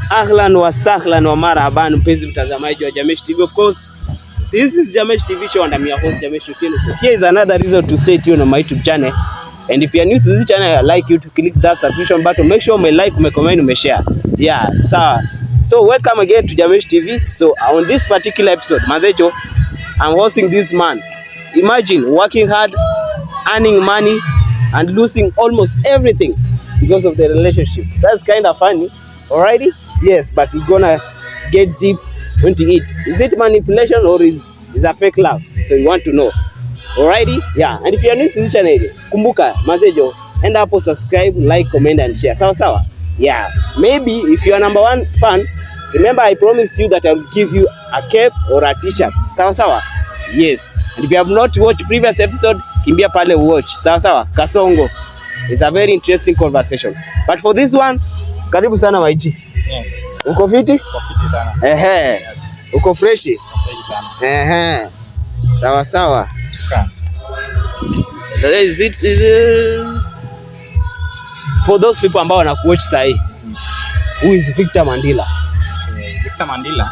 Ahlan wa sahlan wa marhaban mpenzi mtazamaji wa Jamesh TV. Of course, this is Jamesh TV show and I'm your host Jamesh Otieno. So here is another reason to say tune on my YouTube channel. And if you are new to this channel, I'd like you to click that subscription button. Make sure you like, you comment, you share. Yeah, so welcome again to Jamesh TV. So on this particular episode, Mazejo, I'm hosting this man. Imagine working hard, earning money and losing almost everything because of the relationship. That's kind of funny. Alrighty? Yes, but we're gonna get deep into it. Is it manipulation or is a fake love? So you want to know. Alrighty? Yeah. And if you're new to this channel, kumbuka Mazejo, end up subscribe, like, comment and share. Sawa. Yeah. Maybe if you're number one fan, remember I promised you that I will give you a cap or a t-shirt. Sawa. Yes. And if you have not watched previous episode, kimbia pale watch. Sawa. Kasongo. It's a very interesting conversation. But for this one, karibu sana YG. Yes. Uko fiti? Uko fiti sana. Yes. Uko freshi? Uko sana. Sawa. Shukran. Is it for those people ambao wanakuwatch sahi? Who is Victor Mandila? Victor Mandila?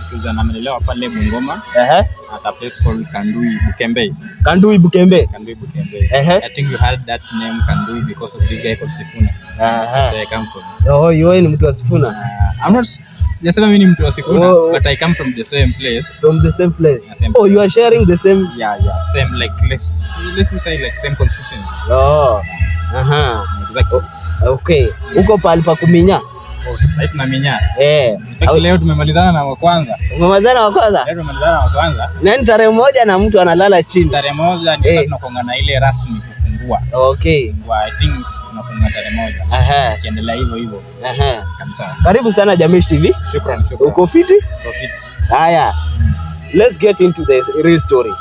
Because anamelelewa pale Bungoma. At a place called Kandui Bukembe. Kandui Bukembe. I think you heard that name Kandui because of this guy called Sifuna. That's where I come from. Oh, you are ni mtu wa Sifuna? I'm not. Sijasema mimi ni mtu wa Sifuna, but I come from the same place. From the same place. Yeah, same you are sharing the same. Yeah. Same like let's say like same constituency. Oh. Exactly. Okay. Uko pale pa kuminya? Sasa tunaminya. Leo tumemalizana na wa kwanza. Umemalizana wa kwanza? Leo tumemalizana na wa kwanza. Nani tarehe moja na mtu analala chini? Tarehe moja ndio tunakonga na ile rasmi kufungua. Okay. I think tunafunga tarehe moja. Kiendelea hivyo. Kabisa. Karibu sana Jamesh TV. Shukran. Uko fiti? Uko fiti. Haya. Let's get into the real story.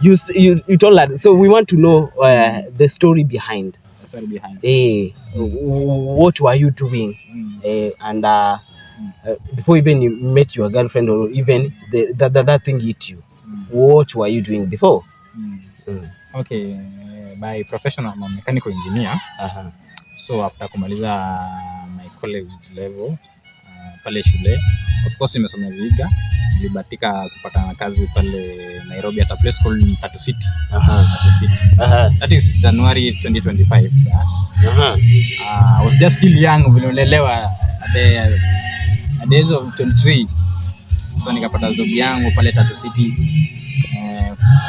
You told that. So we want to know the story behind. What were you doing? And before even you met your girlfriend or even that thing hit you, what were you doing before? Okay, by profession I'm a mechanical engineer. So after kumaliza my college level pale shule, of course nimesomea Vihiga, nilibahatika kupata kazi pale Nairobi at a place called Tatu City. That is January 2025. I was just still young, vilolelewa at the age of 23. So nikapata job yangu pale Tatu City.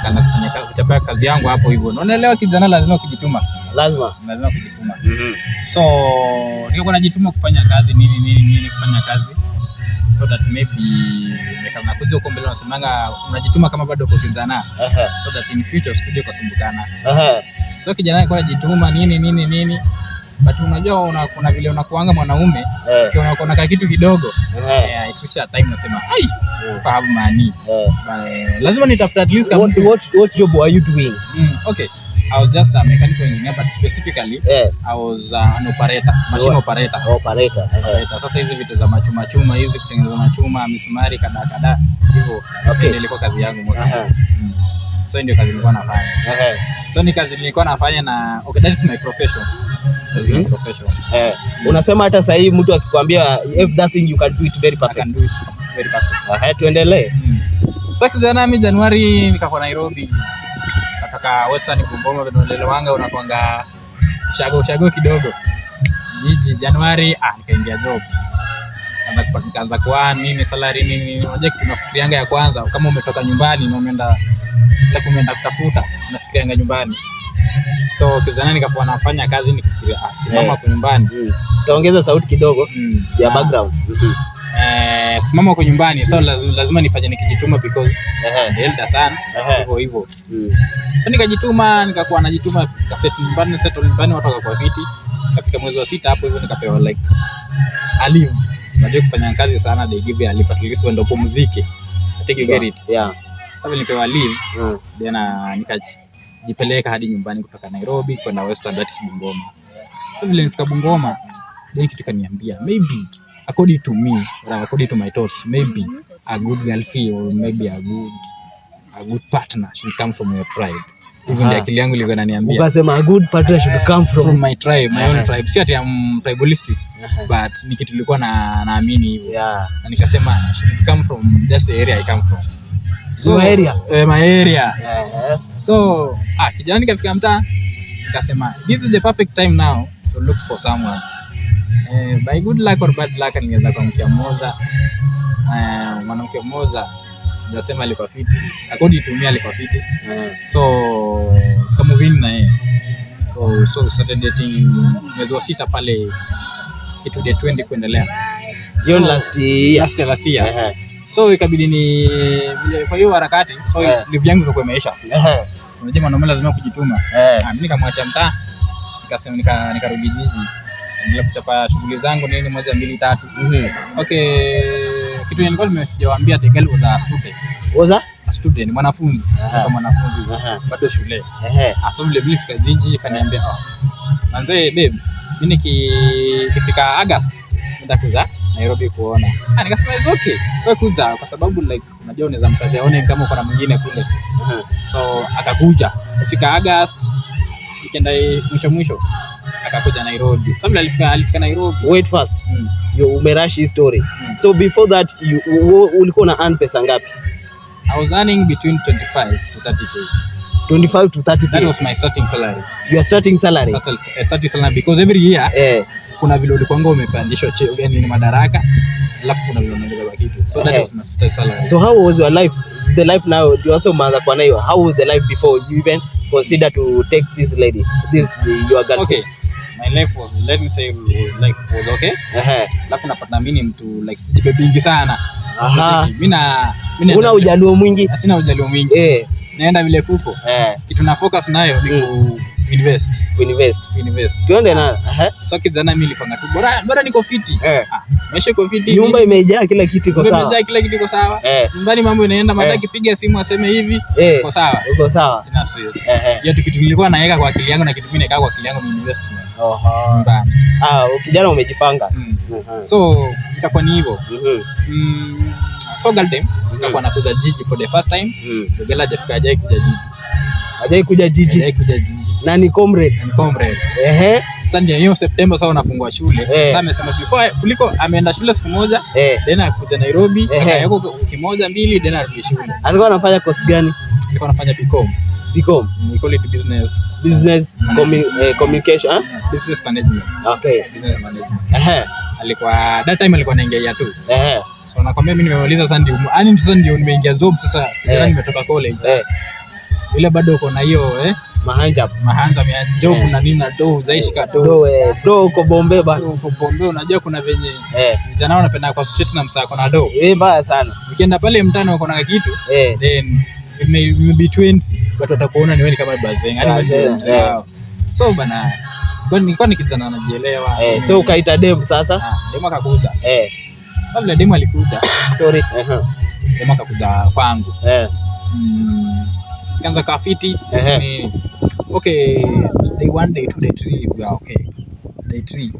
Kana kufanya kazi yangu hapo hivyo. Unaelewa kijana lazima kujituma. Lazima kujituma. So nilikuwa najituma kufanya kazi nini kufanya kazi. So that maybe kama kuja huko mbele unasemanga unajituma kama bado uko kijana. So that in future usikuje kusumbukana. So kijana alikuwa anajituma nini. But unajua kuna vile unakuanga mwanaume ukiona kuna kitu kidogo itisha time unasema ai fahamu mani lazima nitafuta at least what job were you doing? Okay, I was just a mechanical engineer, but specifically I was an operator, machine operator. Sasa hizi vitu za machuma hizi kutengeneza machuma, misumari kada hivyo. Okay, ilikuwa kazi yangu mostly. So ndio kazi nilikuwa nafanya. So ni kazi nilikuwa nafanya na okay, that is my profession. Unasema hata sasa hivi mtu akikwambia if that thing you can do it very perfect. I can do it very perfect. Tuendelee. Sasa kijana mimi Januari nikakuwa Nairobi. Nataka Western Bungoma vinolelewanga unakwanga ushago kidogo. Jiji Januari nikaingia job. Nikaanza kwa nini salary nini. Unajua kitu nafikirianga ya kwanza kama umetoka nyumbani na umeenda kutafuta unafikirianga nyumbani. So kijana nikapoa nafanya kazi nikifikiria simama kwa nyumbani. Taongeza sauti kidogo ya background. Simama kwa nyumbani, so lazima nifanye nikijituma because elder sana hivyo. So nikajituma, nikakuwa najituma settle nyumbani watu wakakuwa fiti. Kafika mwezi wa 6 hapo hivyo nikapewa like a leave. Unajua kufanya kazi sana they give you a leave at least when uko muziki. I think you get it. Yeah. Sasa nilipewa leave then nikajipeleka hadi nyumbani kutoka Nairobi kwenda Western, that is Bungoma. So vile nilifika Bungoma, then kitu kaniambia maybe according to me, or according to my thoughts, maybe a good girlfriend or maybe a good partner should come from your tribe. Hivyo ndio akili yangu ilikuwa inaniambia. Ukasema a good partner should come from my tribe, my own tribe. Si ati am tribalistic, but ni kitu nilikuwa naamini hivyo. Na nikasema should come from just the area I come from. So my area. So kijana nikafika mtaa nikasema this is the perfect time now to look for someone. By good luck or bad luck niliweza kumkia mmoja. Mwanamke mmoja nasema alikuwa fiti. According to me alikuwa fiti. So kama vile na yeye. So started dating mwezi wa 6 pale kitu day 20 kuendelea. Hiyo last year. So ikabidi ni kwa hiyo harakati live yangu ilikuwa imeisha. Unajua mwanaume lazima kujituma. Mimi nikamwacha mtaa nikasema nikarudi jiji. Ndio kuchapa shughuli zangu nini 1 2 3. Okay, kitu nilikuwa nimesijawaambia the girl was a student, mwanafunzi. Kama mwanafunzi bado shule. So vile fika jiji kaniambia manze babe mimi nikifika August nenda kuja Nairobi kuona. Nikasema it's okay. Wewe kuja kwa sababu like unajua unaweza mtazione kama uko na mwingine kule. So akakuja. Kufika August ikenda mwisho akakuja Nairobi. Sasa alifika Nairobi. Wait first. You umerash his story. So before that ulikuwa na earn pesa ngapi? I was earning between 25 to 30k. 25 to 30k. That was my starting salary. Your starting salary? Starting salary because every year kuna vile ulikuwa umepandishwa cheo yani ni madaraka alafu kuna vile unaongeza kitu. So that was my starting salary. So how was your life? The life now you also mother kwa nayo. How was the life before you even consider to take this lady? This your girl. Okay. My life was, let me say, like was okay. Alafu napata mimi mtu like sijibebingi sana. Mimi una ujaluo mwingi? Sina ujaluo mwingi. Naenda vile kuko. Kitu na focus nayo ni invest. Tuende na so kijana mimi nilipanga tu bora niko fiti. Maisha iko fiti. Nyumba imejaa kila kitu iko sawa. Imejaa kila kitu iko sawa. Nyumbani mambo inaenda mada kipiga simu aseme hivi iko sawa. Uko sawa. Sina stress. Hiyo kitu nilikuwa naweka kwa akili yangu na kitu mimi naweka kwa akili yangu ni investment. Kijana umejipanga. So itakuwa ni hivyo. So Galdem akakuwa anakuja jiji for the first time. So Gala hajai kuja jiji. Na ni comrade. Sasa ndio hiyo September sasa unafungua shule. Sasa amesema before kuliko ameenda shule siku moja, then akuja Nairobi, akayako wiki moja 2 then arudi shule. Alikuwa anafanya course gani? Alikuwa anafanya BCom. We call it business communication, business management. Okay. Business management. Alikuwa that time alikuwa anaingia tu. So nakwambia mimi nimemaliza sasa ndio nimeingia job sasa. Nimetoka college sasa. Ile bado uko na hiyo mahanja ya job na nini na do zaishika do uko Bombe bana. Uko Bombe unajua kuna venye vijana wanapenda kwa associate na msako na do. Mbaya sana. Ukienda pale mtano uko na kitu then it may be 20 but watakuona ni wewe kama bazeng. So bana nilikuwa nikizana anajielewa. So ukaita dem sasa? Dem akakuja. Kabla dem alikuja. Sorry. Dem akakuja kwangu. Kanza kafiti. Okay, day 1, day 2, day 3 we are okay. Day 3.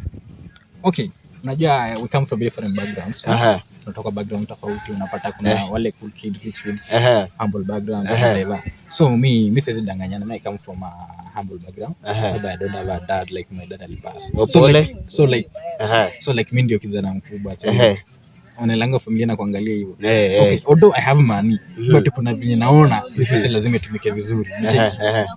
Okay, unajua we come from different backgrounds. Tunatoka background tofauti, unapata kuna wale cool kids, rich kids, humble background, whatever. So me siwezi danganyana, I come from a humble background. But I don't have a dad like my dad alipass. So like mimi ndio kijana mkubwa. So wanalanga familia na kuangalia hivyo. Okay, although I have money, but kuna vile naona pesa lazima itumike vizuri.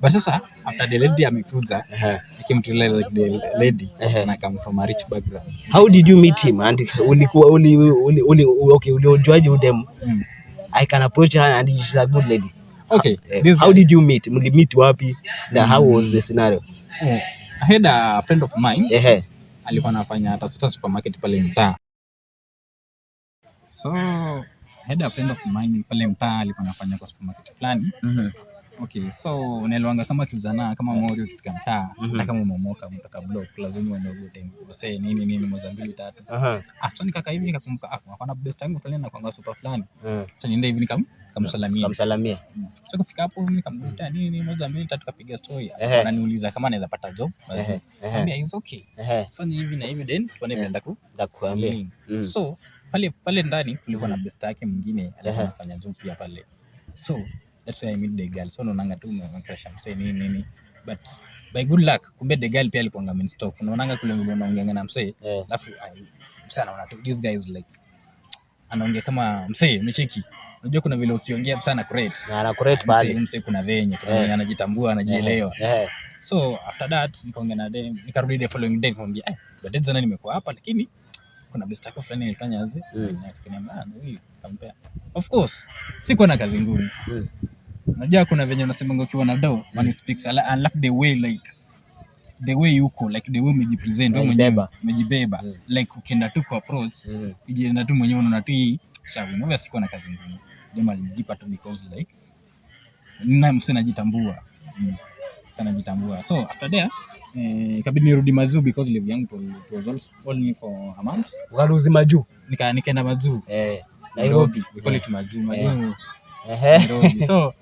But sasa after the lady amekuza, I came to realize like the lady and I come from a rich background. How did you meet him? And ulijuaje udem? I can approach her and she's a good lady. Okay. How did you meet? Mlimit wapi? How was the scenario? I had a friend of mine. Alikuwa anafanya tafuta supermarket pale mtaa. So I had a friend of mine pale mtaa alikuwa anafanya kwa supermarket fulani. Okay, so unaelewanga kama kijana kama mori ukifika mtaa na kama umemoka mtaka block lazima unaogote usee nini 1 2 3. After nikaka hivi nikakumbuka hapana best yangu fulani na kwanga super fulani. So nienda hivi nikamsalamia. So kufika hapo nikamkuta nini 1 2 3 tukapiga story. Ananiuliza kama anaweza pata job. Niambia it's okay. Fanya hivi na hivi then tuone vile ndakuambia. So pale ndani kulikuwa na best yake mwingine alikuwa anafanya job pia pale. So let's say I meet the girl, so unaonanga tu umecrush msee nini, but by good luck kumbe the girl pia alikuwa ngamen stock, unaonanga kule vile unaongea na msee, alafu msee anaona tu this guy is like anaongea kama msee, umecheki. Unajua kuna vile ukiongea sana create bali msee kuna venye anajitambua, anajielewa. So after that nikaongea na dem, nikarudi the following day nikamwambia but that's nimekuwa hapa lakini kuna best yako fulani nilifanya aje, nisikiniambia huyu kampea. Of course siko na kazi ngumu. Unajua kuna venye unasema ukiwa na do man speaks and love the way like the way yuko, like the way umejipresent wewe mwenyewe umejibeba, like ukienda tu kwa approach ukienda tu mwenyewe unaona tu hii shauri. Mimi siko na kazi ngumu, jamaa alijipa tu because like nina msana jitambua sana jitambua. So after there ikabidi nirudi Mazuu because live yangu it was only for a month. Ukaruzi Mazuu? Nikaenda Mazuu Nairobi, we call it Mazuu Nairobi. So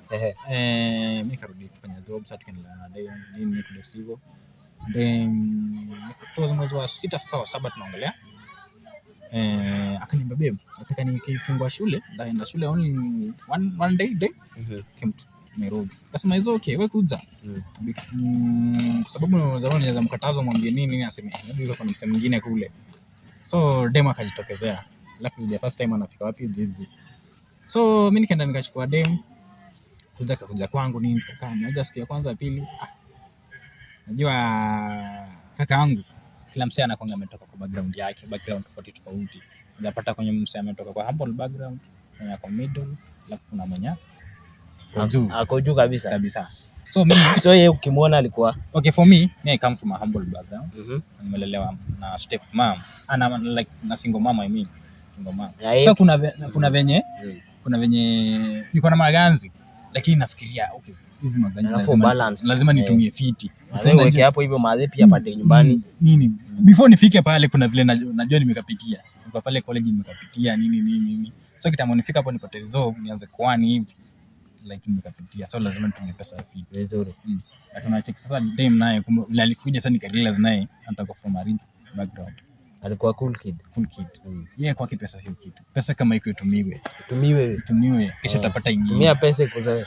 mimi karudi kufanya job, sasa tukaendelea na day nini kule sivyo. Then nikutoa mwezi wa 6 sasa wa 7 tunaongelea. Akaniambia babe, nataka nikifungua shule, ndaenda shule only one day came to Nairobi. Kasema hizo okay, wewe kuja. Kwa sababu zamani naweza mkatazo mwambie nini aseme ndio kwa msemo mwingine kule. So dem akajitokezea. Alafu the first time anafika wapi jiji. So mimi nikaenda nikachukua dem kuja kwangu nini, tukakaa moja siku ya kwanza pili. Najua kaka yangu kila msee anakuanga ametoka kwa background yake, background tofauti. Unapata kwenye msee ametoka kwa humble background, kuna kwa middle, alafu kuna mwenye ako juu kabisa. So mimi so yeye ukimwona alikuwa okay for me I come from a humble background. Nimelelewa na step mom ana like na single mom, I mean single mom. So kuna venye niko na maganzi lakini nafikiria okay hizi maganzi lazima nitumie fiti. Weke hapo hivyo mahali pia apate nyumbani nini before nifike pale. Kuna vile najua nimekapitia kwa pale college nimekapitia nini. So kitambo nifika hapo nipate job nianze kuani hivi like nimekapitia, so lazima nitumie pesa fiti vizuri. Na tunacheki sasa dem naye vile alikuja sasa nikarealize naye anataka from a rich background. Alikuwa cool kid. Yeye kwa pesa sio kitu. Pesa kama iko tumiwe kisha utapata ingine. Tumia pesa ikuzoe.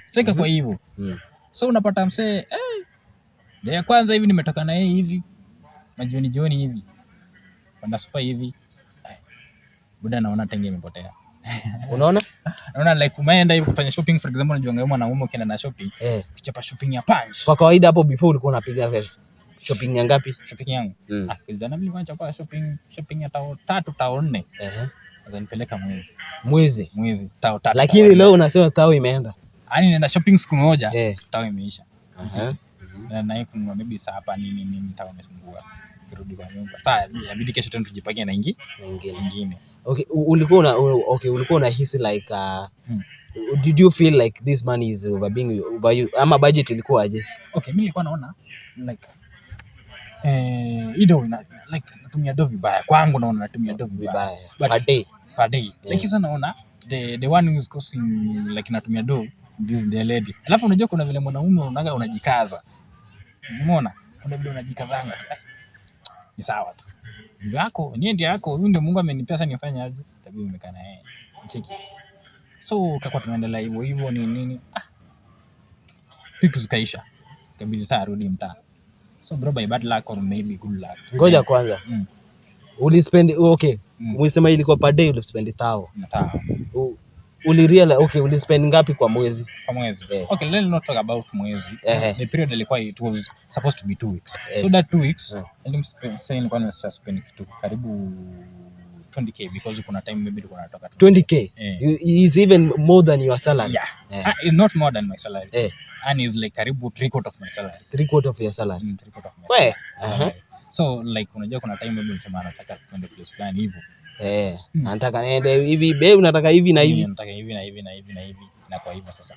Sasa kwa hivyo so unapata msee ya kwanza hivi nimetoka na yeye hivi majioni hivi kwenda super hivi buda naona tenge imepotea. Unaona like umeenda hivi kufanya shopping for example, unajua mwanaume ukienda na shopping ukichapa shopping ya punch. Kwa kawaida hapo before ulikuwa unapiga shopping ya ngapi? Shopping yangu kijana mimi nilichapa shopping ya tao 4 sasa nipeleka mwezi tao 3. Lakini leo unasema tao imeenda. Yaani nenda shopping siku moja tao imeisha. Na yeye kununua maybe saa hapa nini tao imesumbua. Kirudi kwa nyumba. Sasa inabidi kesho tena tujipange na nyingine. Okay, ulikuwa unahisi like did you feel like this money is over you ama budget ilikuwa aje? Okay, mimi nilikuwa naona like ido like natumia do vibaya kwangu, naona natumia do vibaya per day like sasa naona the one who is costing like natumia do this the lady. Alafu unajua kuna vile mwanaume unaanga unajikaza, umeona kuna vile unajikazanga ni sawa tu yako niende yako, huyu ndio Mungu amenipea sasa nifanye aje, tabia umekaa na yeye cheki. So kakwa tunaendelea hivyo nini pics kaisha, kabidi saa rudi mtaa. So bro by bad luck or maybe good luck. Ngoja kwanza ulispend okay umesema ilikuwa per day ulispend 1000. Ulirealize okay ulispend ngapi kwa mwezi? Okay, let's not talk about mwezi. The period ilikuwa it was supposed to be 2 weeks. So that 2 weeks nilikuwa nimespend kitu karibu 20k because kuna time maybe tulikuwa tunatoka 20k. Is even more than your salary. It's not more than my salary. And is like karibu 3/4 of my salary. 3/4 of your salary. 3/4 of my salary. So like unajua kuna time maybe unasema nataka kwenda place fulani hivyo. Nataka niende hivi babe, nataka hivi na hivi. Nataka hivi na hivi na hivi na hivi na kwa hivyo sasa